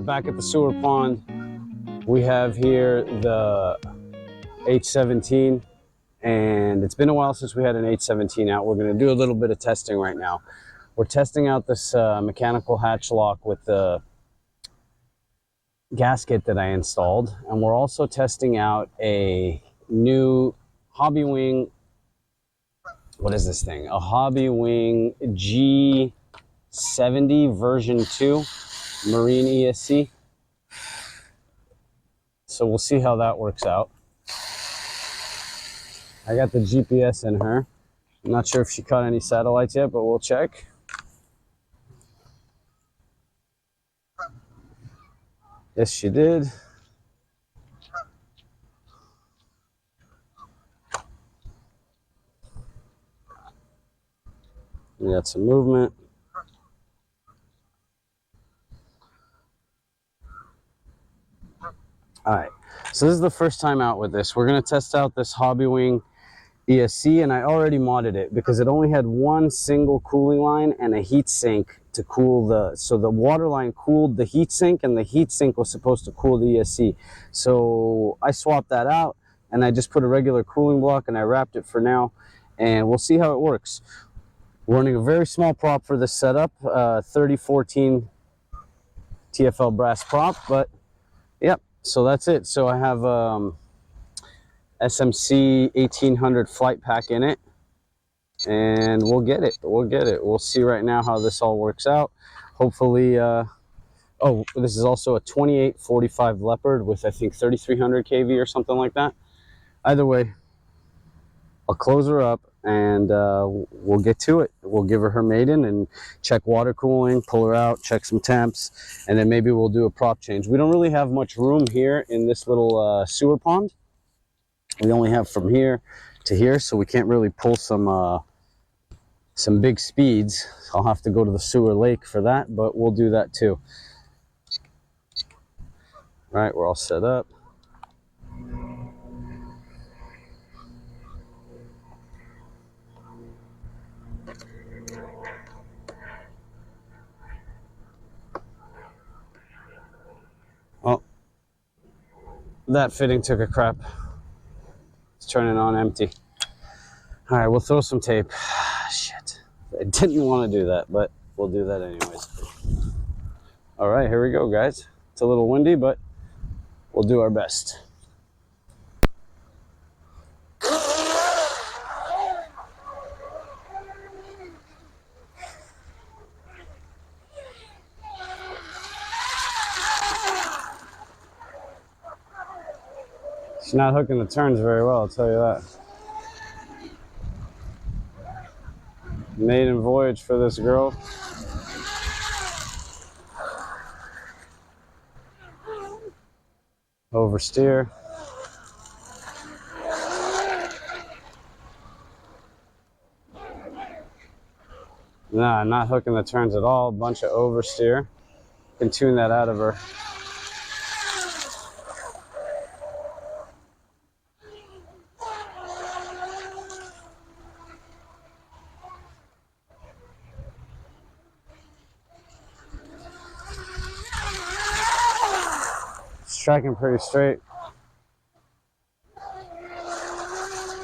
back at the sewer pond. We have here the H17, and it's been a while since we had an H17 out. We're going to do a little bit of testing right now. We're testing out this mechanical hatch lock with the gasket that I installed, and we're also testing out a new Hobby Wing. What is this thing? A Hobby Wing G70 version 2 Marine ESC. So we'll see how that works out. I got the GPS in her. I'm not sure if she caught any satellites yet, but we'll check. Yes, she did. We got some movement. All right, so this is the first time out with this. We're going to test out this Hobby Wing ESC, and I already modded it because it only had one single cooling line and a heat sink to cool so the water line cooled the heat sink, and the heat sink was supposed to cool the ESC. So I swapped that out, and I just put a regular cooling block, and I wrapped it for now, and we'll see how it works. We're running a very small prop for this setup, 3014 TFL brass prop, but yep. So that's it. So I have SMC 1800 flight pack in it, and we'll get it. We'll see right now how this all works out. Hopefully, oh, this is also a 2845 Leopard with, I think, 3300 kV or something like that. Either way, I'll close her up, and we'll get to it. We'll give her maiden and check water cooling, pull her out, check some temps, and then maybe we'll do a prop change. We don't really have much room here in this little sewer pond. We only have from here to here, so we can't really pull some big speeds. I'll have to go to the sewer lake for that, but we'll do that too. All right, we're all set up. Oh, that fitting took a crap. It's turning on empty. All right, we'll throw some tape. Shit, I didn't want to do that, but we'll do that anyways. All right, here we go, guys. It's a little windy, but we'll do our best. She's not hooking the turns very well, I'll tell you that. Maiden voyage for this girl. Oversteer. Nah, not hooking the turns at all. Bunch of oversteer. Can tune that out of her. Tracking pretty straight.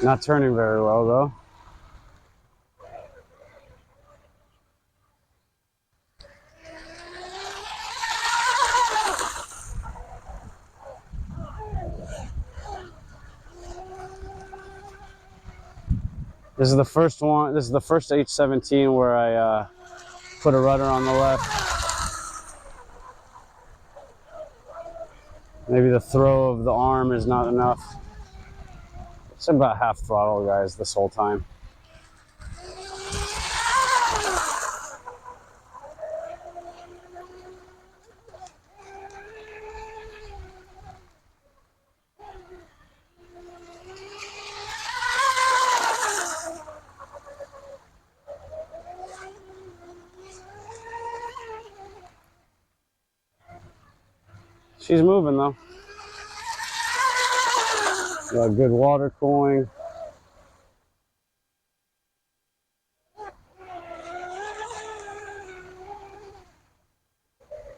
Not turning very well though. This is the first one. This is the first H17 where I put a rudder on the left. Maybe the throw of the arm is not enough. It's about half throttle, guys, this whole time. She's moving though. Got good water cooling.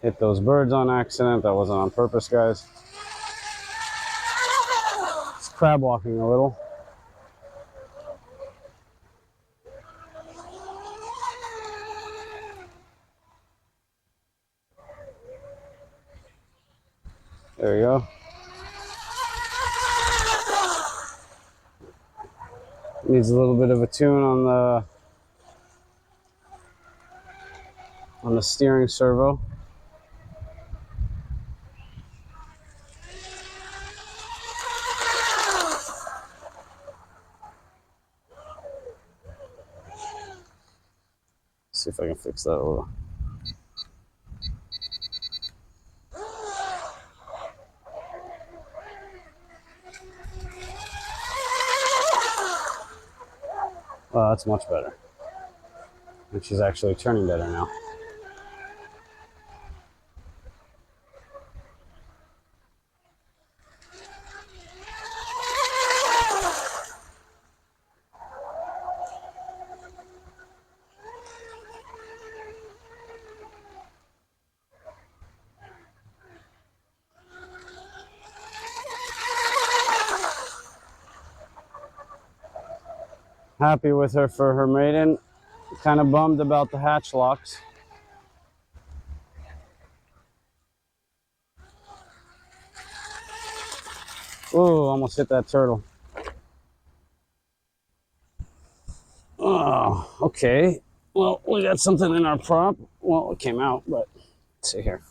Hit those birds on accident. That wasn't on purpose, guys. It's crab walking a little. There you go. Needs a little bit of a tune on the steering servo. See if I can fix that a little. Oh, that's much better. And she's actually turning better now. Happy with her for her maiden. Kind of bummed about the hatch locks. Ooh, almost hit that turtle. Oh, okay. Well, we got something in our prop. Well, it came out, but let's see here.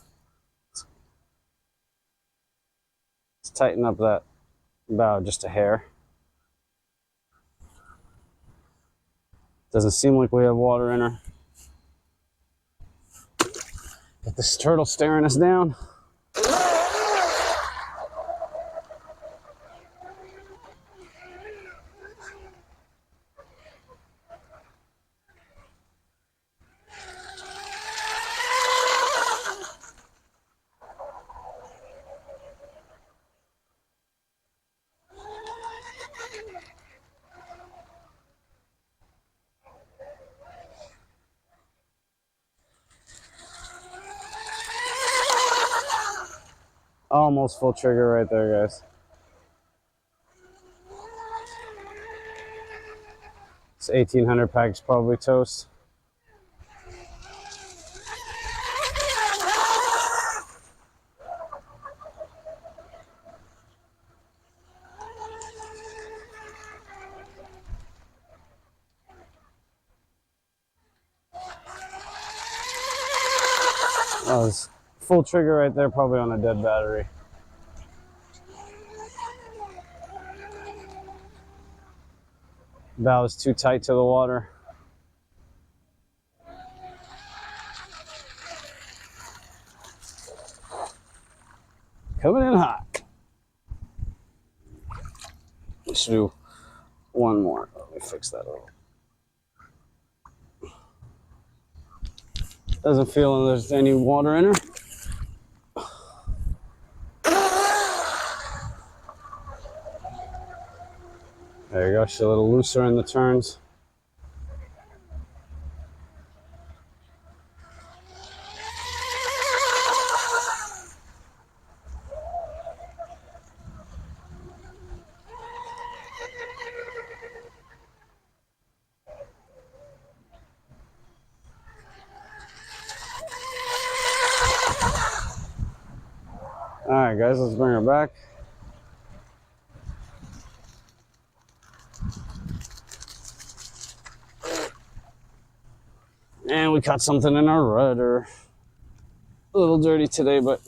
Let's tighten up that bow just a hair. Doesn't seem like we have water in her. Got this turtle staring us down. Almost full trigger right there, guys. This 1800 pack's probably toast. That was full trigger right there, probably on a dead battery. Bow is too tight to the water. Coming in hot. Let's do one more. Let me fix that a little. Doesn't feel like there's any water in her. There you go, she's a little looser in the turns. All right, guys, let's bring her back. And we caught something in our rudder. A little dirty today, but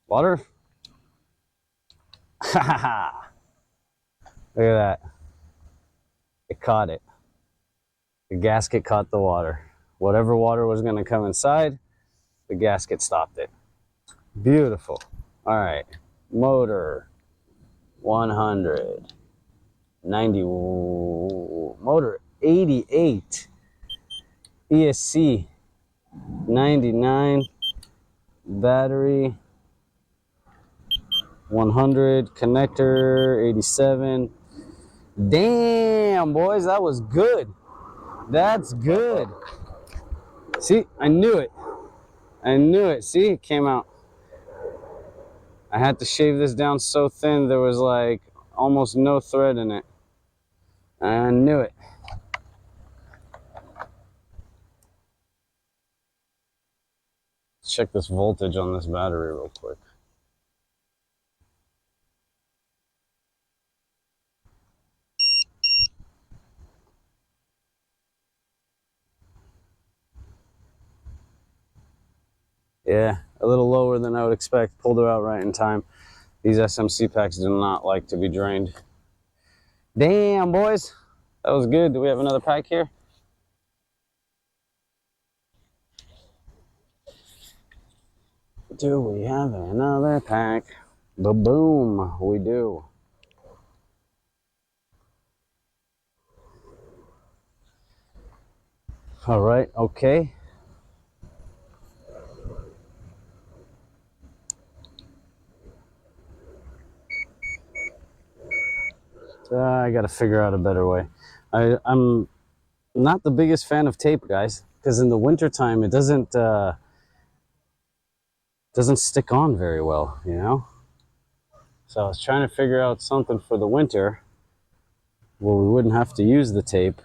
water. Ha ha ha. Look at that. It caught it. The gasket caught the water. Whatever water was going to come inside, the gasket stopped it. Beautiful. All right. Motor 100. 90. Motor 88. ESC 99. Battery 100, connector, 87. Damn, boys, that was good. That's good. See, I knew it. I knew it. See, it came out. I had to shave this down so thin, there was like almost no thread in it. I knew it. Let's check this voltage on this battery real quick. Yeah, a little lower than I would expect. Pulled her out right in time. These SMC packs do not like to be drained. Damn, boys. That was good. Do we have another pack here? Do we have another pack? Ba-boom, we do. All right, okay. I got to figure out a better way. I'm not the biggest fan of tape, guys, because in the wintertime it doesn't stick on very well, you know? So I was trying to figure out something for the winter where we wouldn't have to use the tape,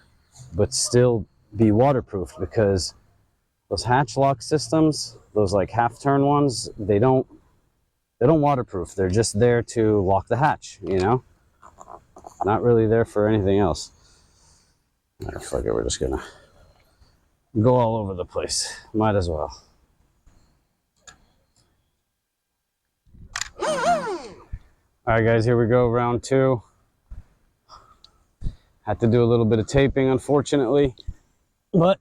but still be waterproof, because those hatch lock systems, those like half-turn ones, they don't waterproof. They're just there to lock the hatch, you know? Not really there for anything else. Fuck it, we're just gonna go all over the place. Might as well. All right, guys, here we go, round two. Had to do a little bit of taping, unfortunately, but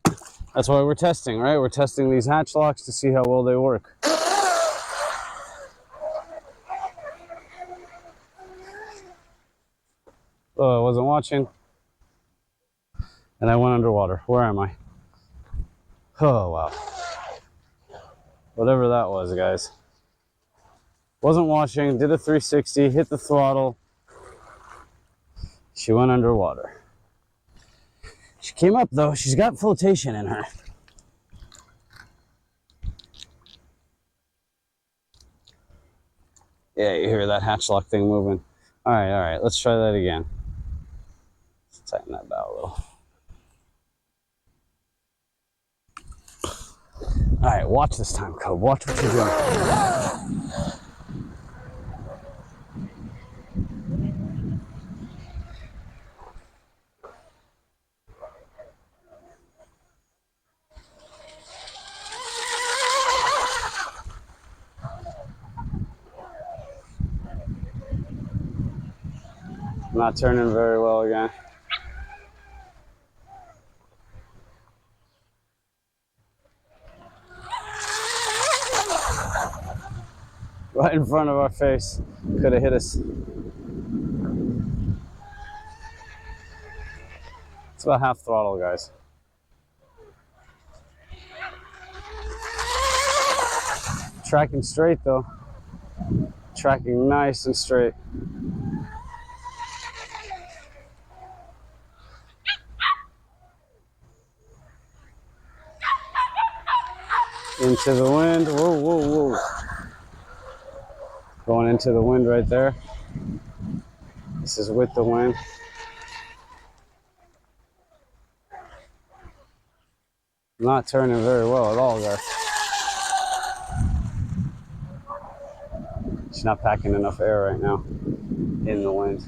that's why we're testing, right? We're testing these hatch locks to see how well they work. Oh, I wasn't watching, and I went underwater. Where am I? Oh, wow. Whatever that was, guys. Wasn't watching, did a 360, hit the throttle. She went underwater. She came up, though. She's got flotation in her. Yeah, you hear that hatch lock thing moving. All right, let's try that again. Let's tighten that bow a little. All right, watch this time, Coby. Watch what you're doing. Not turning very well again. Right in front of our face. Could have hit us. It's about half throttle, guys. Tracking straight, though. Tracking nice and straight. Into the wind. Whoa, whoa, whoa. Going into the wind right there. This is with the wind. Not turning very well at all, guys. She's not packing enough air right now in the wind.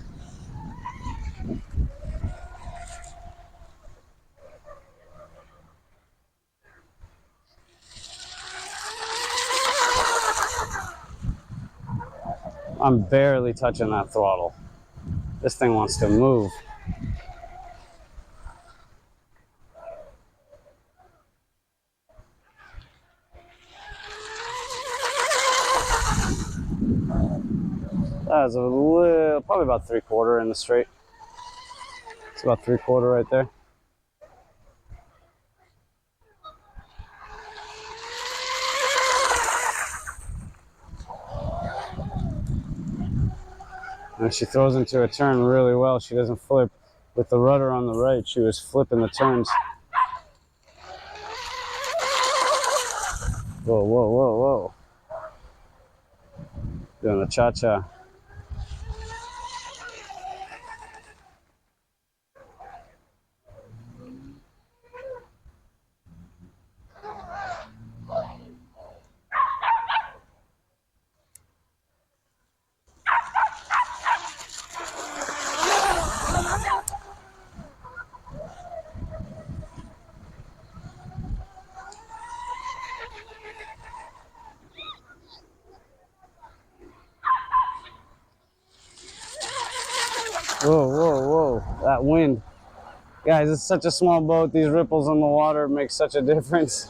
I'm barely touching that throttle. This thing wants to move. That's a little, probably about 3/4 in the straight. It's about 3/4 right there. And she throws into a turn really well. She doesn't flip. With the rudder on the right, she was flipping the turns. Whoa, whoa, whoa, whoa. Doing a cha-cha. Whoa, whoa, whoa. That wind. Guys, it's such a small boat. These ripples in the water make such a difference.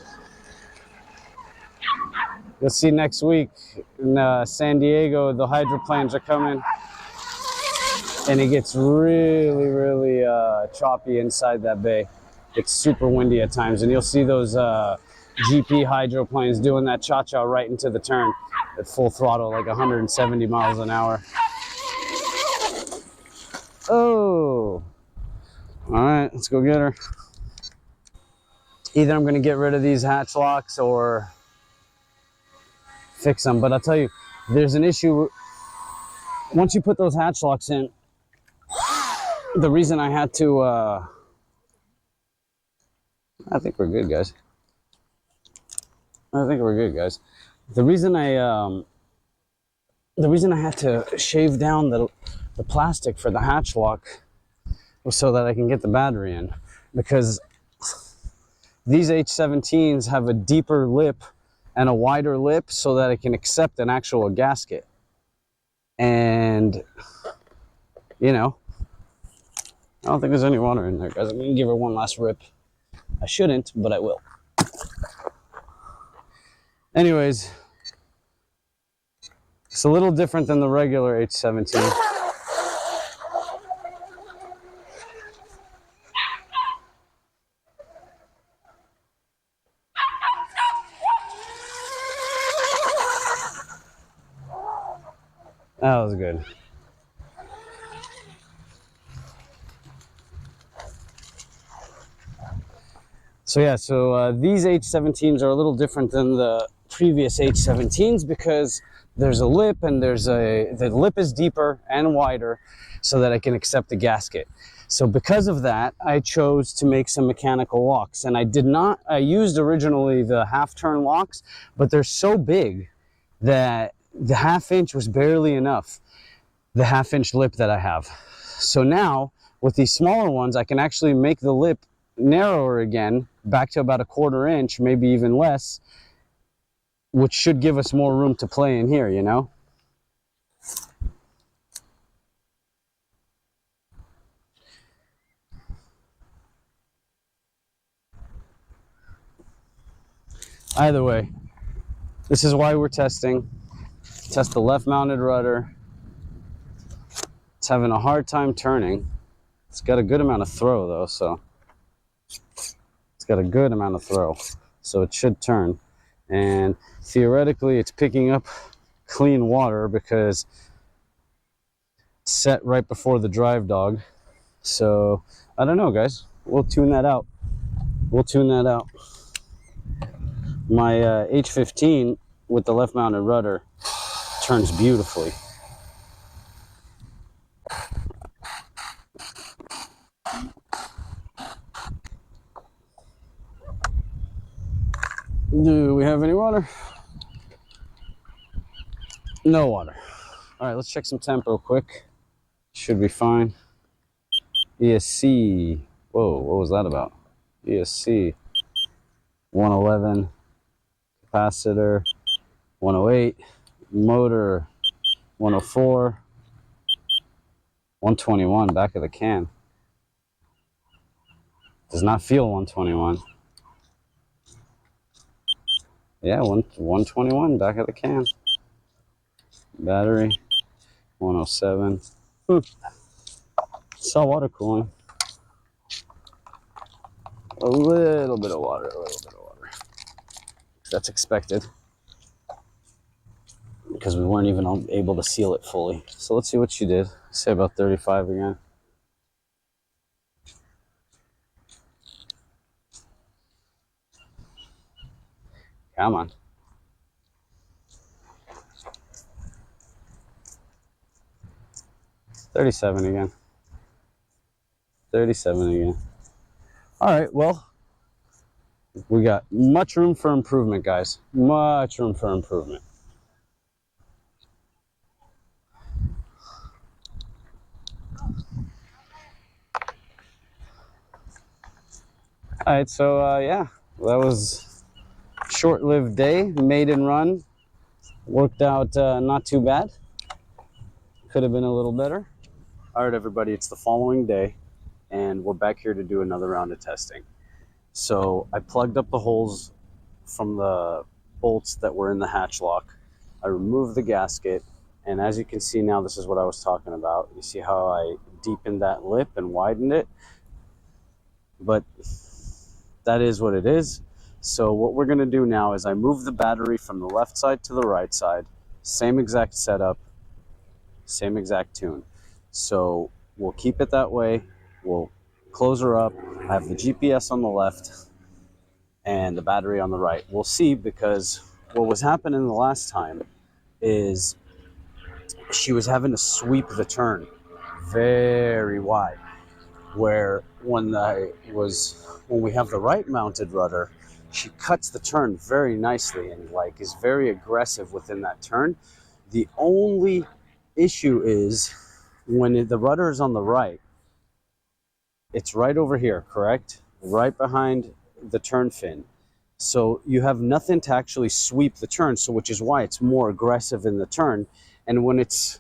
You'll see next week in San Diego, the hydroplanes are coming. And it gets really, really choppy inside that bay. It's super windy at times. And you'll see those GP hydroplanes doing that cha-cha right into the turn at full throttle, like 170 miles an hour. Oh. All right, let's go get her. Either I'm going to get rid of these hatch locks or fix them. But I'll tell you, there's an issue. Once you put those hatch locks in, the reason I had to, I think we're good, guys. I think we're good, guys. The reason I had to shave down the plastic for the hatch lock was so that I can get the battery in, because these H17s have a deeper lip and a wider lip so that it can accept an actual gasket. And, you know, I don't think there's any water in there, guys. I'm gonna give her one last rip. I shouldn't, but I will. Anyways, it's a little different than the regular H17. That was good. So yeah, these H17s are a little different than the previous H17s because there's a lip and the lip is deeper and wider so that I can accept the gasket. So because of that, I chose to make some mechanical locks, and I used originally the half-turn locks, but they're so big that the half-inch was barely enough, the half-inch lip that I have. So now, with these smaller ones, I can actually make the lip narrower again, back to about 1/4 inch, maybe even less, which should give us more room to play in here, you know? Either way, this is why we're testing. Test the left-mounted rudder. It's having a hard time turning. It's got a good amount of throw though, so it's got a good amount of throw, so it should turn. And theoretically, it's picking up clean water because it's set right before the drive dog. So I don't know, guys. We'll tune that out. We'll tune that out. My H15 with the left-mounted rudder turns beautifully. Do we have any water? No water. All right, let's check some temp real quick. Should be fine. ESC. Whoa, what was that about? ESC. 111. Capacitor. 108. Motor. 104. 121. Back of the can. Does not feel 121. Yeah, 121. Back of the can. Battery. 107. Saw water cooling. A little bit of water, That's expected. because we weren't even able to seal it fully. So let's see what she did. Say about 35 again. Come on. 37 again. 37 again. All right, well, we got much room for improvement, guys. Much room for improvement. All right, so yeah, that was a short-lived day, maiden run. Worked out not too bad. Could have been a little better. All right, everybody, it's the following day, and we're back here to do another round of testing. So I plugged up the holes from the bolts that were in the hatch lock. I removed the gasket, and as you can see now, this is what I was talking about. You see how I deepened that lip and widened it? But that is what it is. So what we're gonna do now is I move the battery from the left side to the right side, same exact setup, same exact tune. So we'll keep it that way. We'll close her up. I have the GPS on the left and the battery on the right. We'll see, because what was happening the last time is she was having to sweep the turn very wide, where when we have the right mounted rudder, she cuts the turn very nicely and like is very aggressive within that turn. The only issue is when the rudder is on the right, it's right over here, correct? Right behind the turn fin. So you have nothing to actually sweep the turn, so which is why it's more aggressive in the turn. And when it's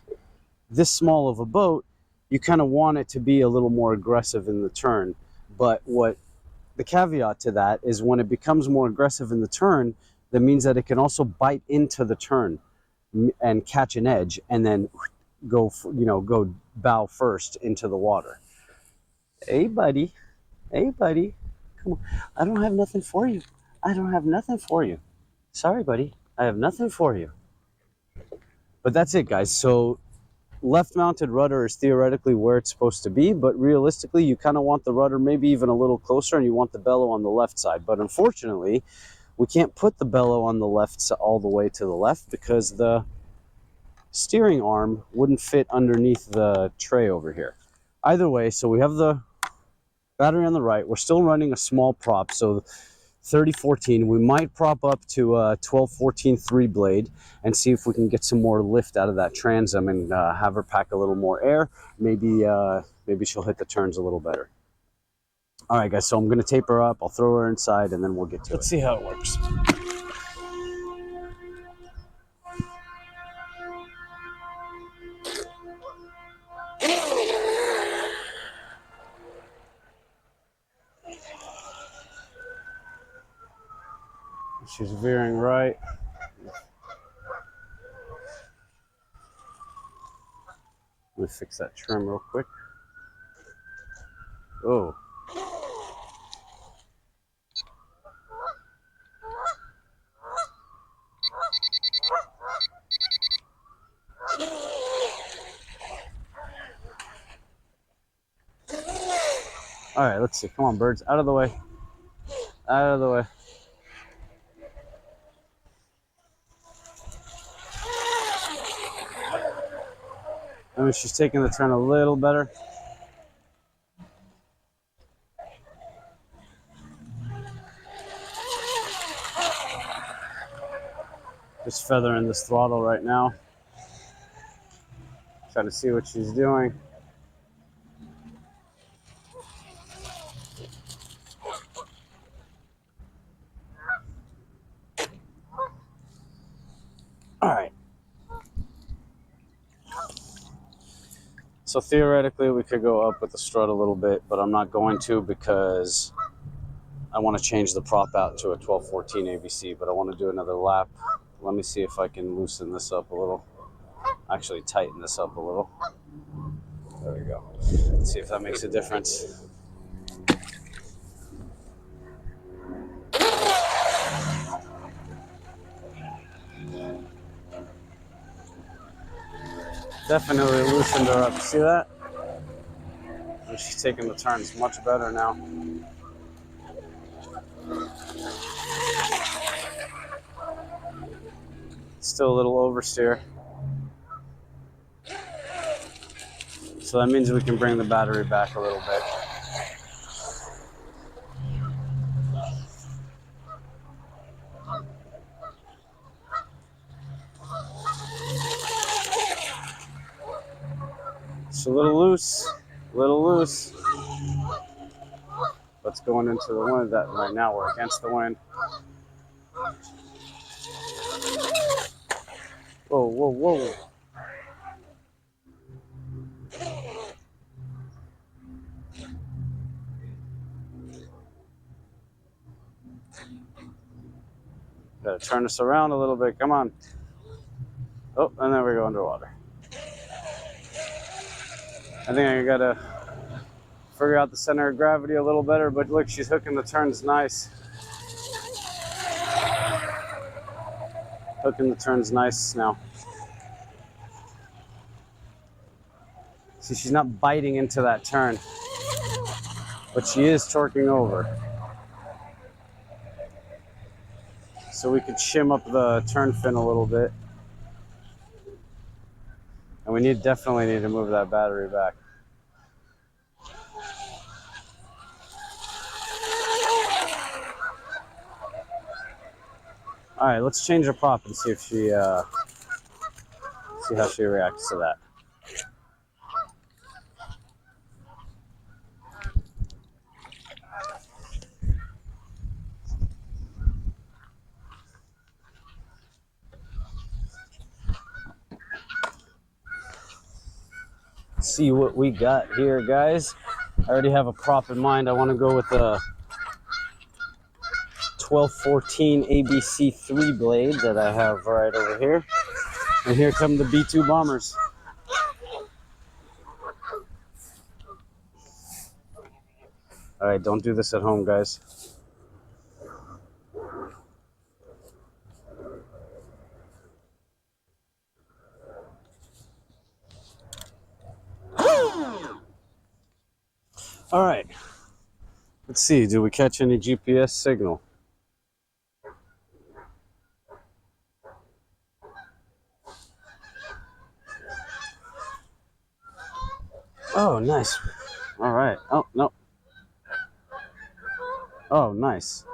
this small of a boat, you kind of want it to be a little more aggressive in the turn. But what the caveat to that is, when it becomes more aggressive in the turn, that means that it can also bite into the turn and catch an edge and then go bow first into the water. Hey buddy, hey buddy, come on. I don't have nothing for you. I don't have nothing for you. Sorry buddy, I have nothing for you. But that's it, guys. So left mounted rudder is theoretically where it's supposed to be, but realistically you kind of want the rudder maybe even a little closer, and you want the bellow on the left side. But unfortunately we can't put the bellow on the left all the way to the left, because the steering arm wouldn't fit underneath the tray over here. Either way, so we have the battery on the right. We're still running a small prop, so 3014. We might prop up to a 1214 3-blade and see if we can get some more lift out of that transom and have her pack a little more air. Maybe she'll hit the turns a little better. All right, guys, so I'm going to tape her up. I'll throw her inside, and then we'll get to it. Let's see how it works. She's veering right. Let me fix that trim real quick. Oh. All right, let's see. Come on, birds. Out of the way. Out of the way. I mean, she's taking the turn a little better. Just feathering this throttle right now. Trying to see what she's doing. All right. So theoretically, we could go up with the strut a little bit, but I'm not going to, because I want to change the prop out to a 1214 ABC, but I want to do another lap. Let me see if I can loosen this up a little. Actually, tighten this up a little. There we go. Let's see if that makes a difference. Definitely loosened her up. See that? And she's taking the turns much better now. Still a little oversteer. So that means we can bring the battery back a little bit. It's a little loose, Let's going into the wind. That right now we're against the wind. Whoa, whoa, whoa. Gotta turn this around a little bit. Come on. Oh, and then we go underwater. I think I gotta figure out the center of gravity a little better, but look, she's hooking the turns nice. Hooking the turns nice now. See, she's not biting into that turn, but she is torquing over. So we could shim up the turn fin a little bit. And we definitely need to move that battery back. All right, let's change her prop and see if she, see how she reacts to that. See what we got here, guys. I already have a prop in mind. I want to go with a 1214 ABC 3 blade that I have right over here. And here come the B2 bombers. All right, don't do this at home, guys. All right, let's see, do we catch any GPS signal? Oh, nice. All right, oh, no. Oh, nice.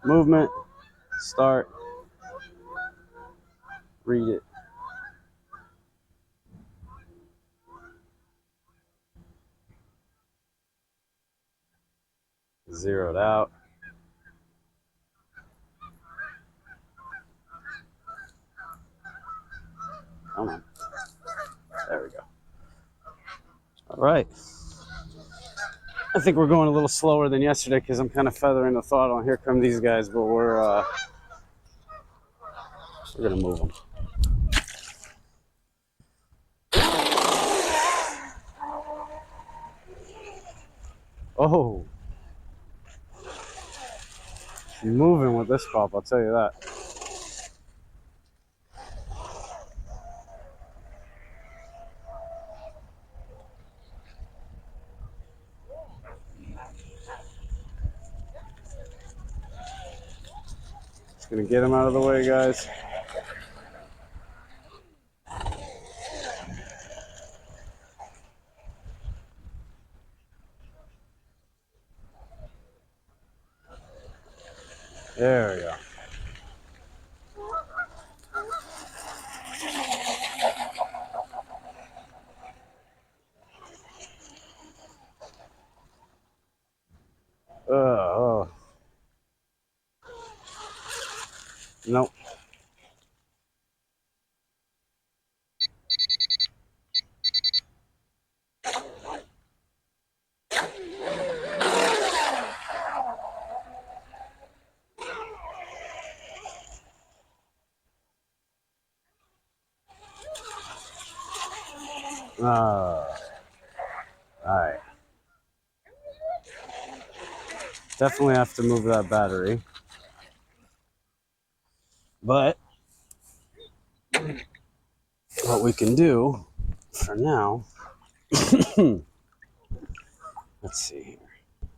Movement, start, read it. Zeroed out. Come on. There we go. All right. I think we're going a little slower than yesterday because I'm kind of feathering the throttle. Here come these guys, but we're gonna move them. Oh, she's moving with this prop, I'll tell you that. Just gonna get him out of the way, guys. There we go. Oh. Nope. All right. Definitely have to move that battery. But what we can do for now, let's see here.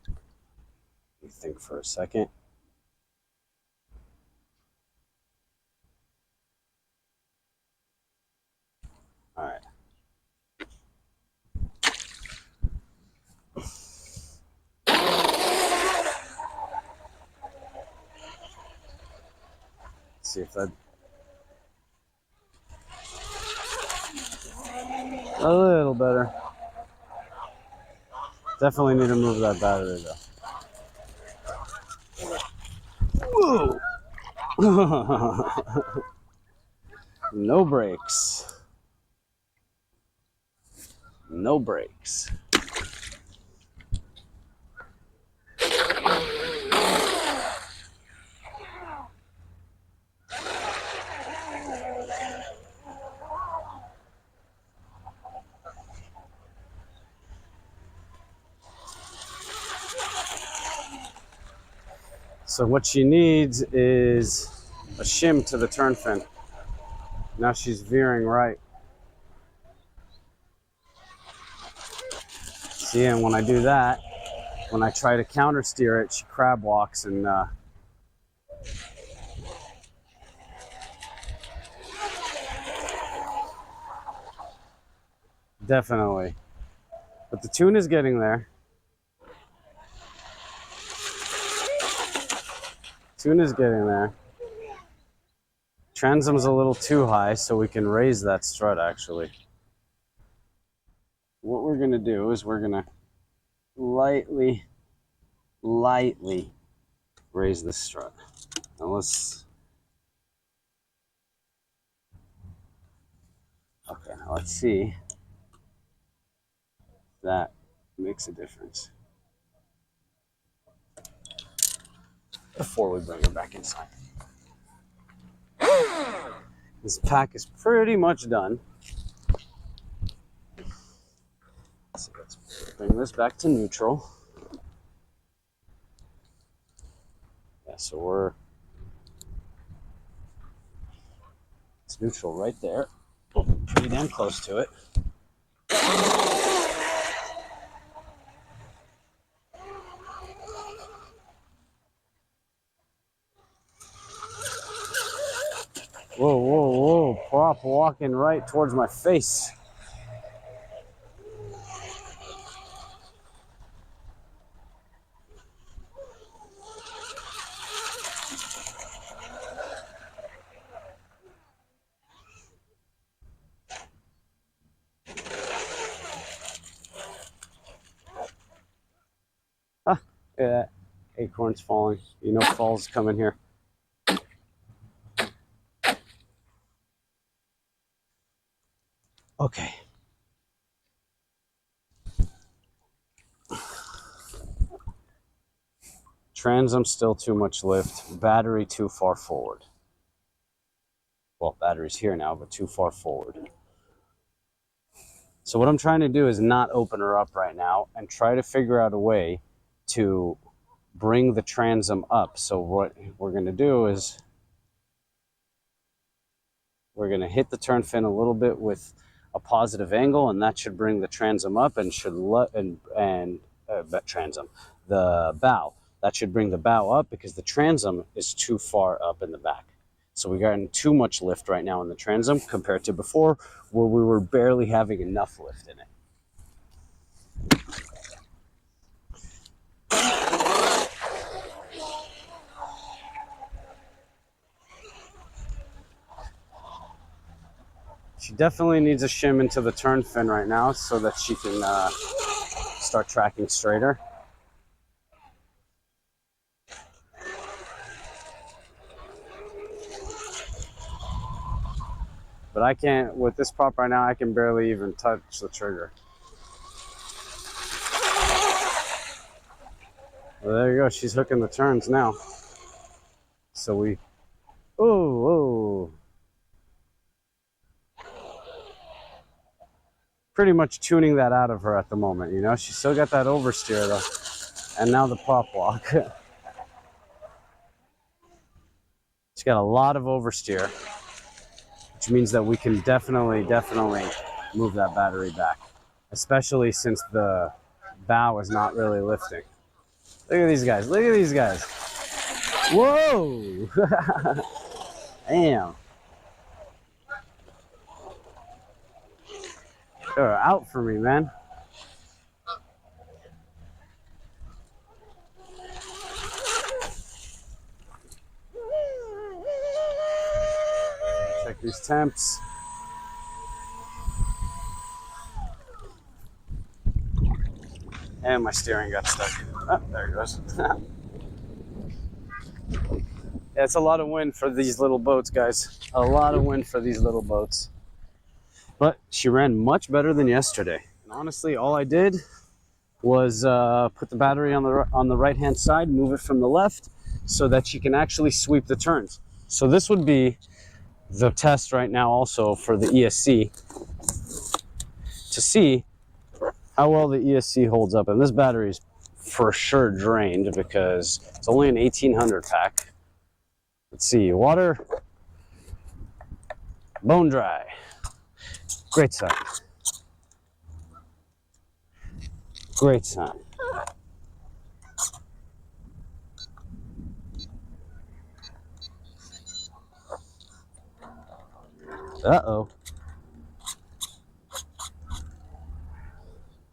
Let me think for a second. All right. See if that a little better. Definitely need to move that battery though. Whoa! No brakes. No brakes. So what she needs is a shim to the turn fin. Now she's veering right. See, and when I do that, when I try to counter steer it, she crab walks and definitely. But the tune is getting there. Tune is getting there. Transom's a little too high, so we can raise that strut actually. What we're gonna do is we're gonna lightly raise the strut. Now let's, okay, now let's see if that makes a difference before we bring her back inside. This pack is pretty much done. So let's bring this back to neutral. Yeah, so it's neutral right there. Pretty damn close to it. Whoa, whoa, whoa, prop walking right towards my face. Ah, yeah, acorn's falling. You know fall's coming here. Okay. Transom still too much lift. Battery too far forward. Well, battery's here now, but too far forward. So what I'm trying to do is not open her up right now and try to figure out a way to bring the transom up. So what we're going to do is we're going to hit the turn fin a little bit with a positive angle, and that should bring the transom up and should the bow. That should bring the bow up because the transom is too far up in the back. So we got too much lift right now in the transom compared to before where we were barely having enough lift in it. She definitely needs a shim into the turn fin right now so that she can start tracking straighter. But I can't, with this prop right now, I can barely even touch the trigger. Well, there you go, she's hooking the turns now. So we, oh. Pretty much tuning that out of her at the moment, you know? She's still got that oversteer though. And now the prop walk. She's got a lot of oversteer, which means that we can definitely move that battery back, especially since the bow is not really lifting. Look at these guys. Look at these guys. Whoa! Damn. They're out for me, man. Check these temps. And my steering got stuck. Oh, there it goes. Yeah, it's a lot of wind for these little boats, guys. A lot of wind for these little boats. But she ran much better than yesterday. And honestly, all I did was put the battery on the right-hand side, move it from the left, so that she can actually sweep the turns. So this would be the test right now also for the ESC to see how well the ESC holds up. And this battery is for sure drained because it's only an 1800 pack. Let's see, water, bone dry. Great sign. Great sign. Uh-oh.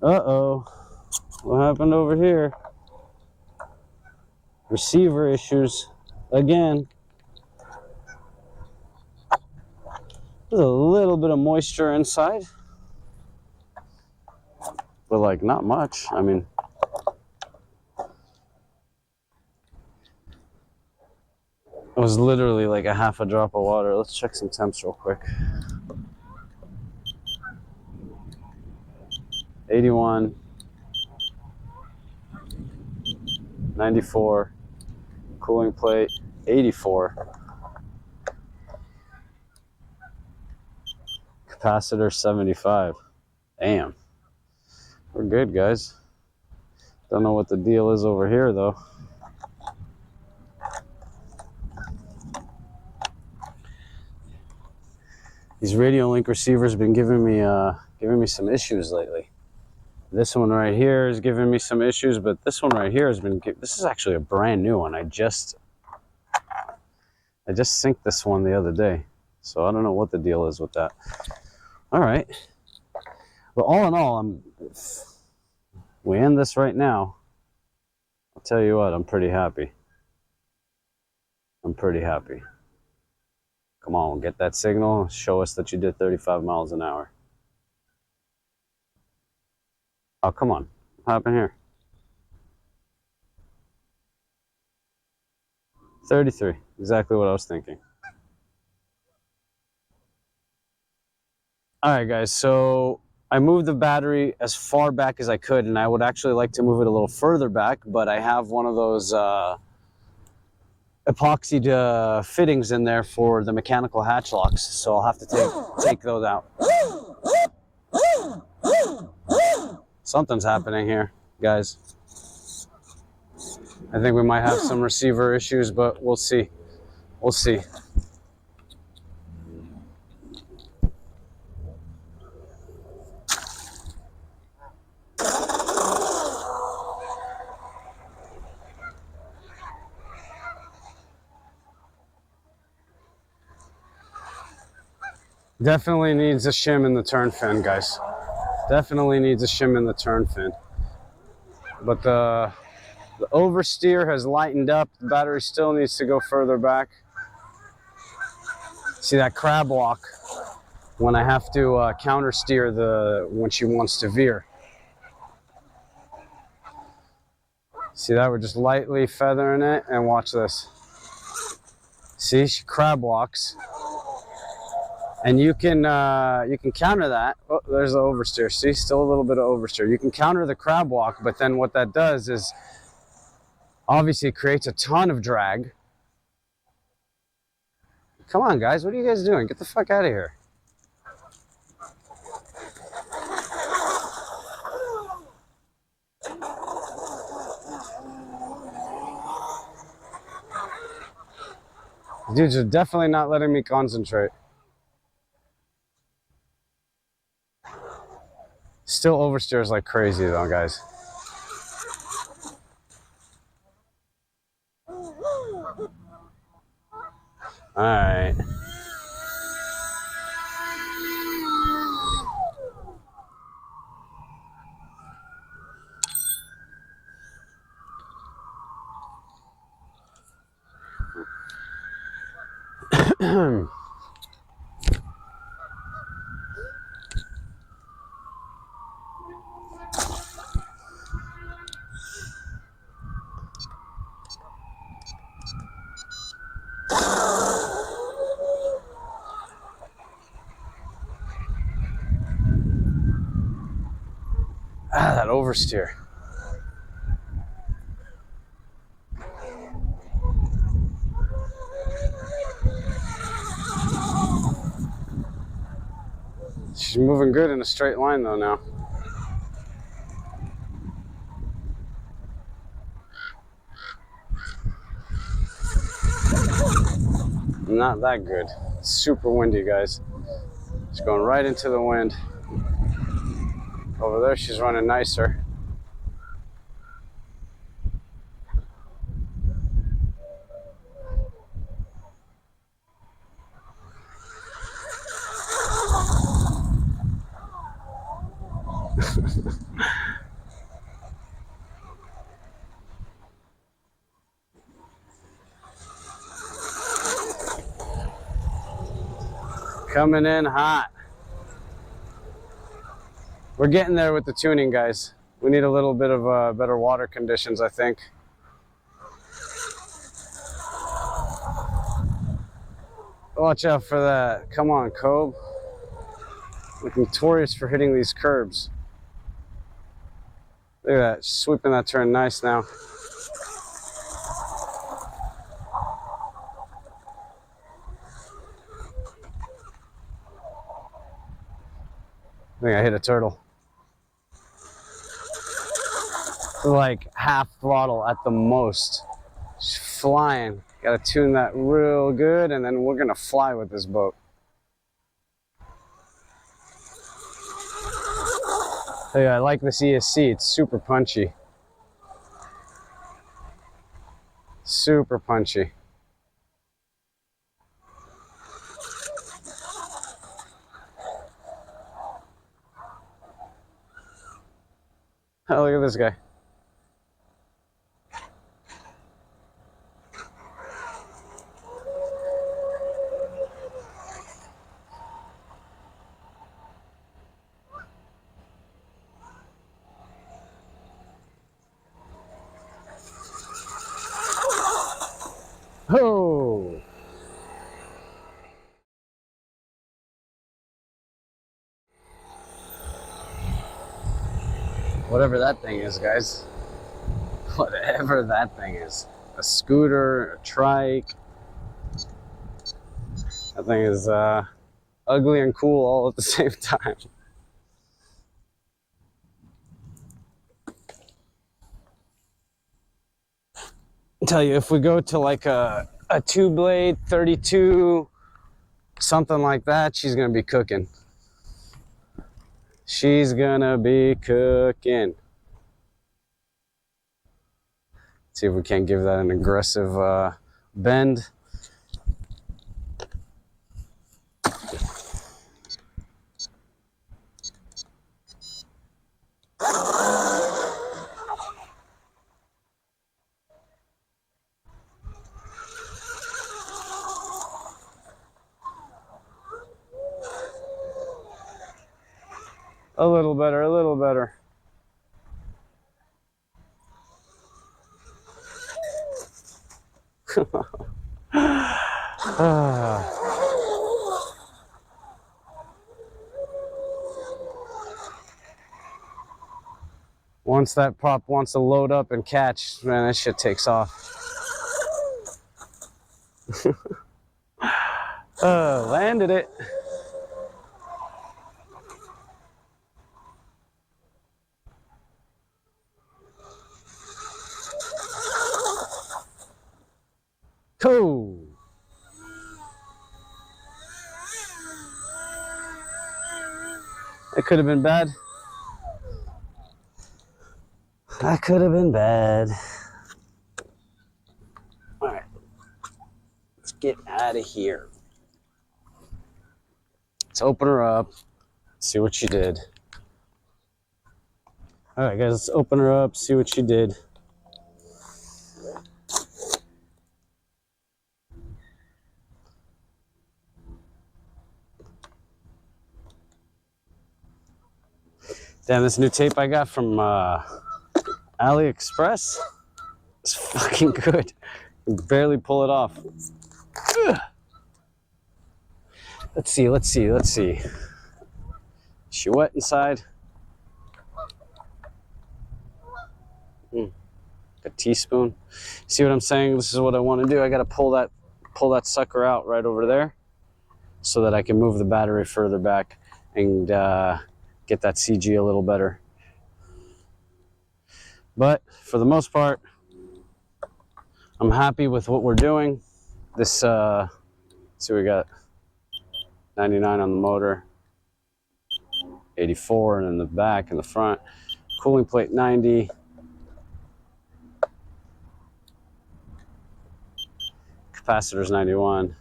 Uh-oh. What happened over here? Receiver issues again. There's a little bit of moisture inside, but like not much. I mean, it was literally like a half a drop of water. Let's check some temps real quick. 81, 94, cooling plate 84, capacitor 75. Damn, we're good, guys. Don't know what the deal is over here though. These radio link receivers have been giving me some issues lately. This one right here is giving me some issues, but this one right here has been, this is actually a brand new one. I just synced this one the other day. So I don't know what the deal is with that. All right. But all in all, we end this right now. I'll tell you what, I'm pretty happy. I'm pretty happy. Come on, get that signal. Show us that you did 35 miles an hour. Oh, come on. What happened here? 33. Exactly what I was thinking. All right, guys. So I moved the battery as far back as I could, and I would actually like to move it a little further back, but I have one of those epoxied fittings in there for the mechanical hatch locks, so I'll have to take those out. Something's happening here, guys. I think we might have some receiver issues, but we'll see. We'll see. Definitely needs a shim in the turn fin, guys. Definitely needs a shim in the turn fin. But the oversteer has lightened up. The battery still needs to go further back. See that crab walk when I have to counter steer when she wants to veer. See that? We're just lightly feathering it, and watch this. See, she crab walks. And you can counter that. Oh, there's the oversteer. See, still a little bit of oversteer. You can counter the crab walk, but then what that does is obviously creates a ton of drag. Come on, guys. What are you guys doing? Get the fuck out of here. Dudes are definitely not letting me concentrate. Still oversteers like crazy though, guys. All right. Ah, that oversteer. She's moving good in a straight line though now. Not that good. Super windy, guys. She's going right into the wind. Over there, she's running nicer. Coming in hot. We're getting there with the tuning, guys. We need a little bit of better water conditions, I think. Watch out for that. Come on, Coby. We're notorious for hitting these curbs. Look at that. She's sweeping that turn nice now. I think I hit a turtle. Like half throttle at the most. She's flying. Gotta tune that real good, and then we're gonna fly with this boat. Hey, I like this ESC. It's super punchy. Super punchy. Oh, look at this guy. Oh! Whatever that thing is, guys. Whatever that thing is. A scooter, a trike. That thing is ugly and cool all at the same time. I tell you, if we go to like a 2-blade, 32, something like that, she's gonna be cooking. She's gonna be cooking. See if we can't give that an aggressive bend. A little better, a little better. Once that prop wants to load up and catch, man, that shit takes off. Landed it. Cool. It could have been bad. That could have been bad. All right, let's get out of here. Let's open her up, see what she did. All right, guys, let's open her up, see what she did. Damn, this new tape I got from AliExpress is fucking good. I can barely pull it off. Ugh. Let's see. Is she wet inside? A teaspoon. See what I'm saying? This is what I want to do. I got to pull that sucker out right over there so that I can move the battery further back and get that CG a little better. But for the most part, I'm happy with what we're doing. This, see, we got 99 on the motor, 84 and in the back and the front, cooling plate 90. Capacitor's 91,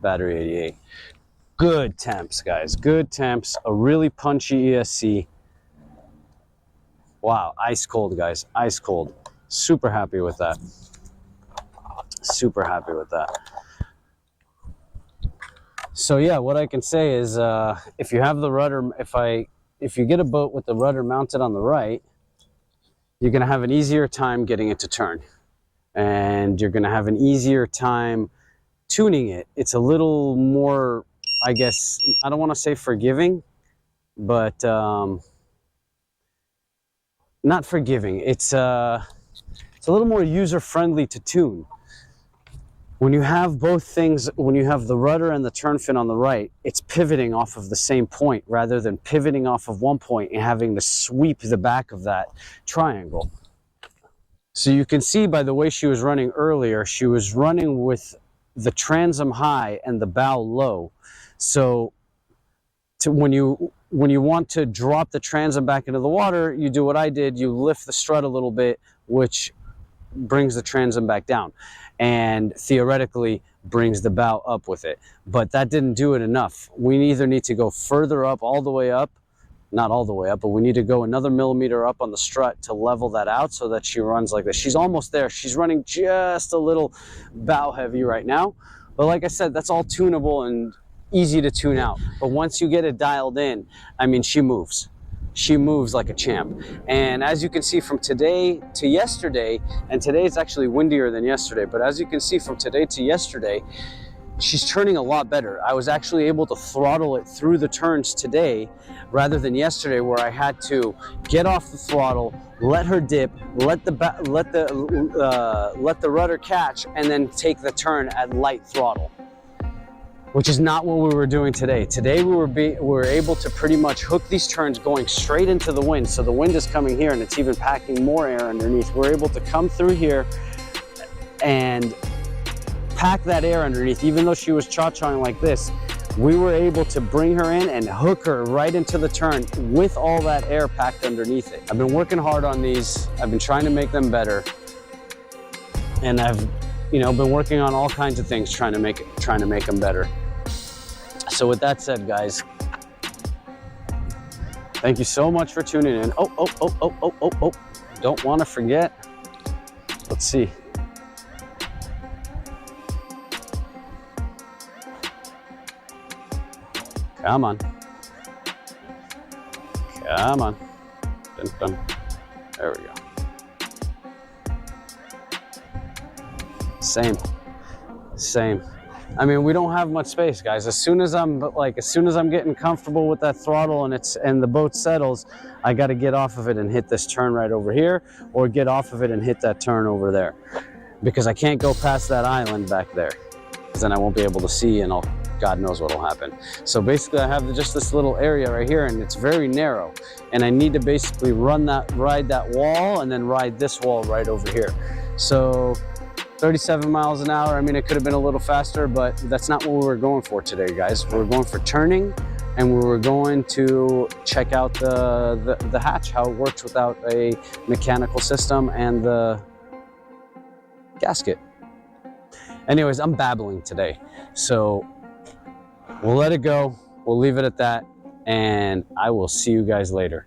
battery 88. Good temps, guys, good temps. A really punchy ESC. Wow, ice cold, guys, ice cold. Super happy with that. Super happy with that. So yeah, what I can say is if you have the rudder, if you get a boat with the rudder mounted on the right, you're gonna have an easier time getting it to turn. And you're gonna have an easier time tuning it. It's a little more, I guess, I don't wanna say forgiving, but not forgiving. It's a little more user-friendly to tune. When you have both things, when you have the rudder and the turn fin on the right, it's pivoting off of the same point rather than pivoting off of one point and having to sweep the back of that triangle. So you can see by the way she was running earlier, she was running with the transom high and the bow low. So when you want to drop the transom back into the water, you do what I did, you lift the strut a little bit, which brings the transom back down and theoretically brings the bow up with it. But that didn't do it enough. We either need to go further up, all the way up, not all the way up, but we need to go another millimeter up on the strut to level that out so that she runs like this. She's almost there. She's running just a little bow heavy right now. But like I said, that's all tunable and easy to tune out. But once you get it dialed in, I mean, she moves. She moves like a champ. And as you can see from today to yesterday, and today it's actually windier than yesterday, but as you can see from today to yesterday, she's turning a lot better. I was actually able to throttle it through the turns today rather than yesterday where I had to get off the throttle, let her dip, let the rudder catch, and then take the turn at light throttle, which is not what we were doing today. Today we were able to pretty much hook these turns going straight into the wind. So the wind is coming here and it's even packing more air underneath. We're able to come through here and pack that air underneath. Even though she was cha-chaing like this, we were able to bring her in and hook her right into the turn with all that air packed underneath it. I've been working hard on these. I've been trying to make them better. And I've been working on all kinds of things trying to make them better. So with that said, guys, thank you so much for tuning in. Oh, don't want to forget. Let's see. Come on. Come on. Dun, dun. There we go. Same. I mean, we don't have much space, guys. As soon as I'm getting comfortable with that throttle and the boat settles, I got to get off of it and hit this turn right over here, or get off of it and hit that turn over there, because I can't go past that island back there, because then I won't be able to see, and God knows what'll happen. So basically, I have just this little area right here, and it's very narrow, and I need to basically ride that wall, and then ride this wall right over here. So 37 miles an hour. I mean, it could have been a little faster, but that's not what we were going for today, guys. We're going for turning. and we were going to check out the hatch, how it works without a mechanical system and the gasket. Anyways, I'm babbling today, so we'll let it go. We'll leave it at that, and I will see you guys later.